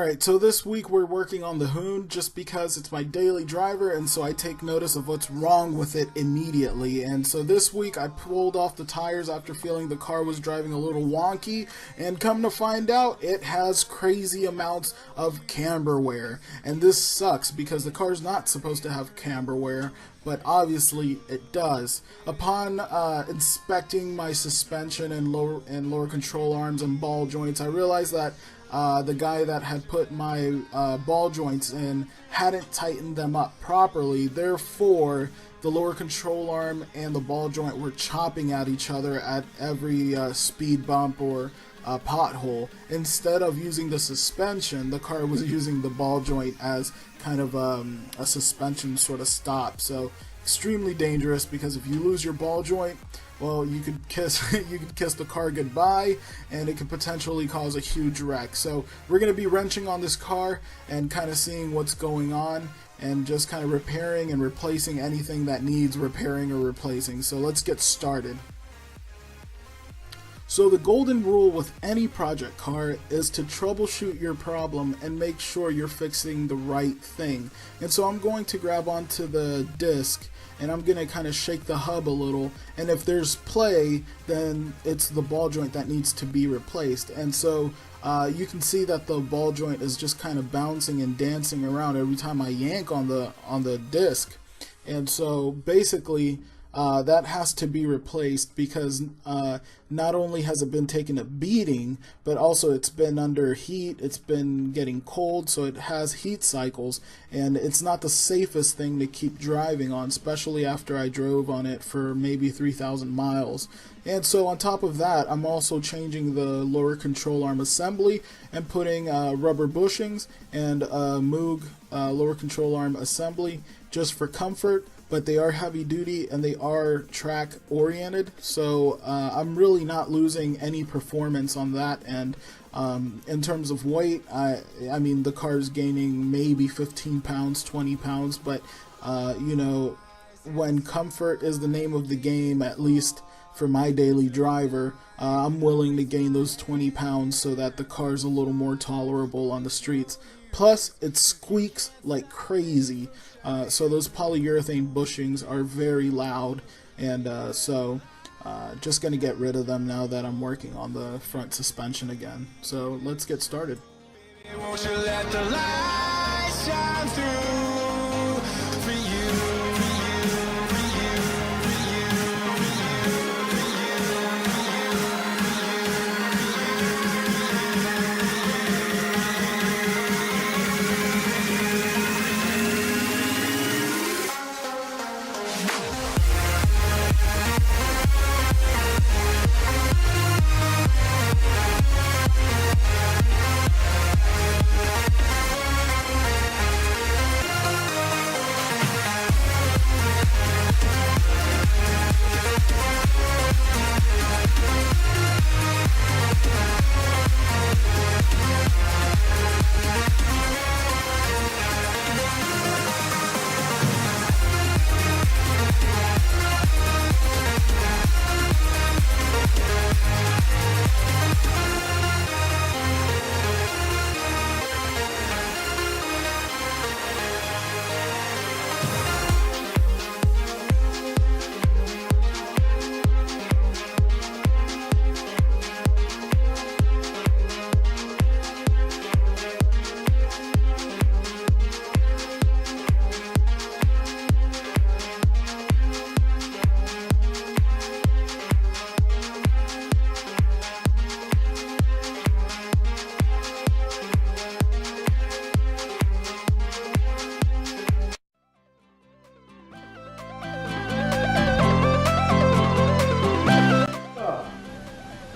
Alright, so this week we're working on the Hoon just because it's my daily driver, and so I take notice of what's wrong with it immediately. And so this week I pulled off the tires after feeling the car was driving a little wonky, and come to find out it has crazy amounts of camber wear. And this sucks because the car's not supposed to have camber wear, but obviously it does. Upon inspecting my suspension and lower control arms and ball joints, I realized that the guy that had put my ball joints in hadn't tightened them up properly. Therefore, the lower control arm and the ball joint were chopping at each other at every speed bump or pothole. Instead of using the suspension, the car was using the ball joint as kind of a suspension sort of stop. So extremely dangerous, because if you lose your ball joint, well, you could kiss the car goodbye, and it could potentially cause a huge wreck. So we're going to be wrenching on this car and kind of seeing what's going on, and just kind of repairing and replacing anything that needs repairing or replacing. So let's get started. So the golden rule with any project car is to troubleshoot your problem and make sure you're fixing the right thing. And so I'm going to grab onto the disc and I'm going to kind of shake the hub a little, and if there's play, then it's the ball joint that needs to be replaced. And so you can see that the ball joint is just kind of bouncing and dancing around every time I yank on the disc. And so basically that has to be replaced, because not only has it been taking a beating, but also it's been under heat, it's been getting cold, so it has heat cycles, and it's not the safest thing to keep driving on, especially after I drove on it for maybe 3,000 miles. And so on top of that, I'm also changing the lower control arm assembly and putting rubber bushings and Moog lower control arm assembly just for comfort. But they are heavy duty and they are track oriented, so I'm really not losing any performance on that. And in terms of weight, I mean, the car's gaining maybe 15 pounds, 20 pounds, but you know, when comfort is the name of the game, at least for my daily driver, I'm willing to gain those 20 pounds so that the car's a little more tolerable on the streets. Plus, it squeaks like crazy, so those polyurethane bushings are very loud, and so just going to get rid of them now that I'm working on the front suspension again. So let's get started. Won't you let the light shine through for you?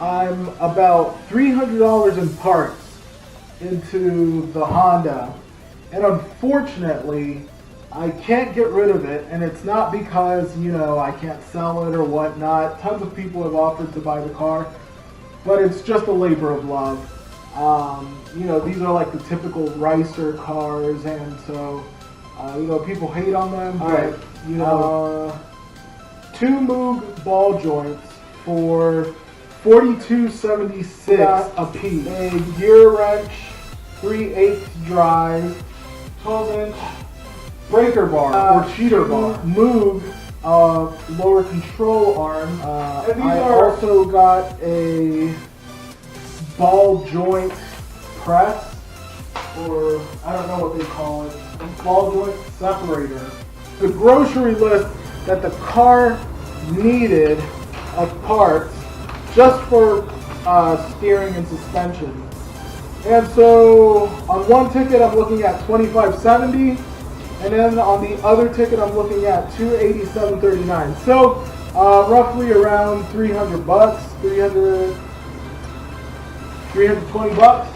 I'm about $300 in parts into the Honda, and unfortunately I can't get rid of it, and it's not because, you know, I can't sell it or whatnot. Tons of people have offered to buy the car, but it's just a labor of love. You know, these are like the typical Ricer cars, and so you know, people hate on them, but you know, 2 Moog ball joints for $42.76 a piece. A gear wrench 3/8 drive, 12-inch breaker bar or cheater bar, Moog lower control arm. And I also got a ball joint press, or I don't know what they call it, a ball joint separator. The grocery list that the car needed of parts just for steering and suspension. And so on one ticket I'm looking at $25.70, and then on the other ticket I'm looking at $287.39. So roughly around 300 bucks, 320 bucks.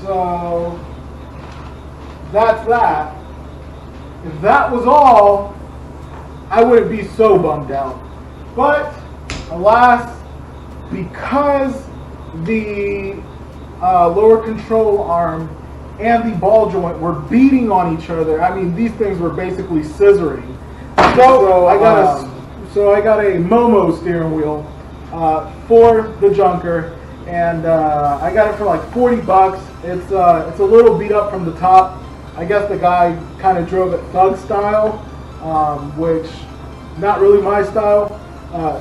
So that's that. If that was all, I wouldn't be so bummed out. But alas, because the lower control arm and the ball joint were beating on each other, I mean, these things were basically scissoring. So I got a Momo steering wheel for the junker, and I got it for like 40 bucks. It's a little beat up from the top. I guess the guy kind of drove it thug style, which not really my style.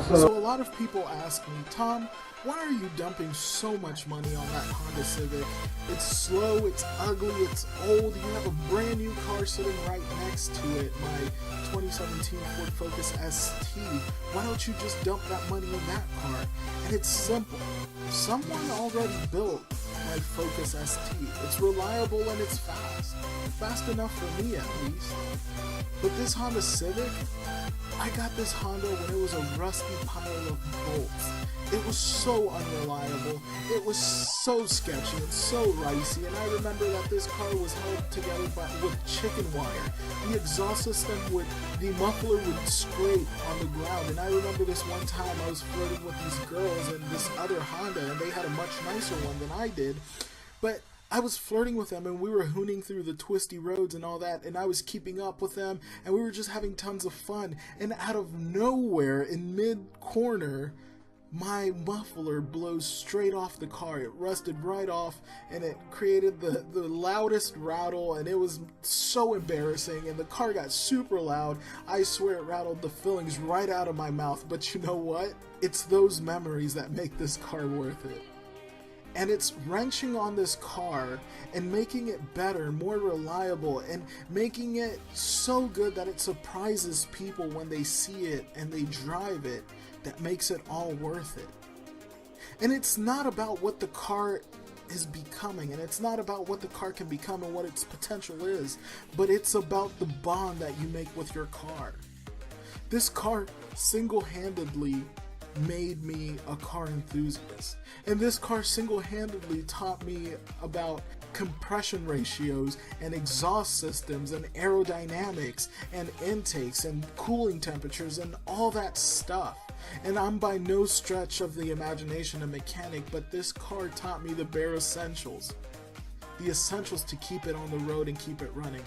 So a lot of people ask me, Tom, why are you dumping so much money on that Honda Civic? It's slow, it's ugly, it's old, you have a brand new car sitting right next to it, my 2017 Ford Focus ST. Why don't you just dump that money in that car? And it's simple. Someone already built my Focus ST. It's reliable and it's fast. Fast enough for me at least. But this Honda Civic, I got this Honda when it was a rusty pile of bolts. It was so unreliable, it was so sketchy and so ricey, and I remember that this car was held together with chicken wire. The exhaust system the muffler would scrape on the ground, and I remember this one time I was flirting with these girls in this other Honda, and they had a much nicer one than I did, but I was flirting with them and we were hooning through the twisty roads and all that, and I was keeping up with them and we were just having tons of fun, and out of nowhere in mid-corner, my muffler blows straight off the car. It rusted right off and it created the loudest rattle, and it was so embarrassing, and the car got super loud. I swear it rattled the fillings right out of my mouth, but you know what? It's those memories that make this car worth it. And it's wrenching on this car and making it better, more reliable, and making it so good that it surprises people when they see it and they drive it, that makes it all worth it. And it's not about what the car is becoming, and it's not about what the car can become and what its potential is, but it's about the bond that you make with your car. This car single-handedly made me a car enthusiast, and this car single-handedly taught me about compression ratios and exhaust systems and aerodynamics and intakes and cooling temperatures and all that stuff. And I'm by no stretch of the imagination a mechanic, but this car taught me the bare essentials. The essentials to keep it on the road and keep it running.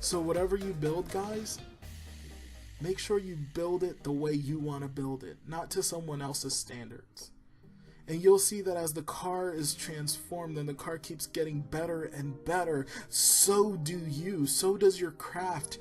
So whatever you build, guys, make sure you build it the way you want to build it, not to someone else's standards. And you'll see that as the car is transformed and the car keeps getting better and better, so do you, so does your craft.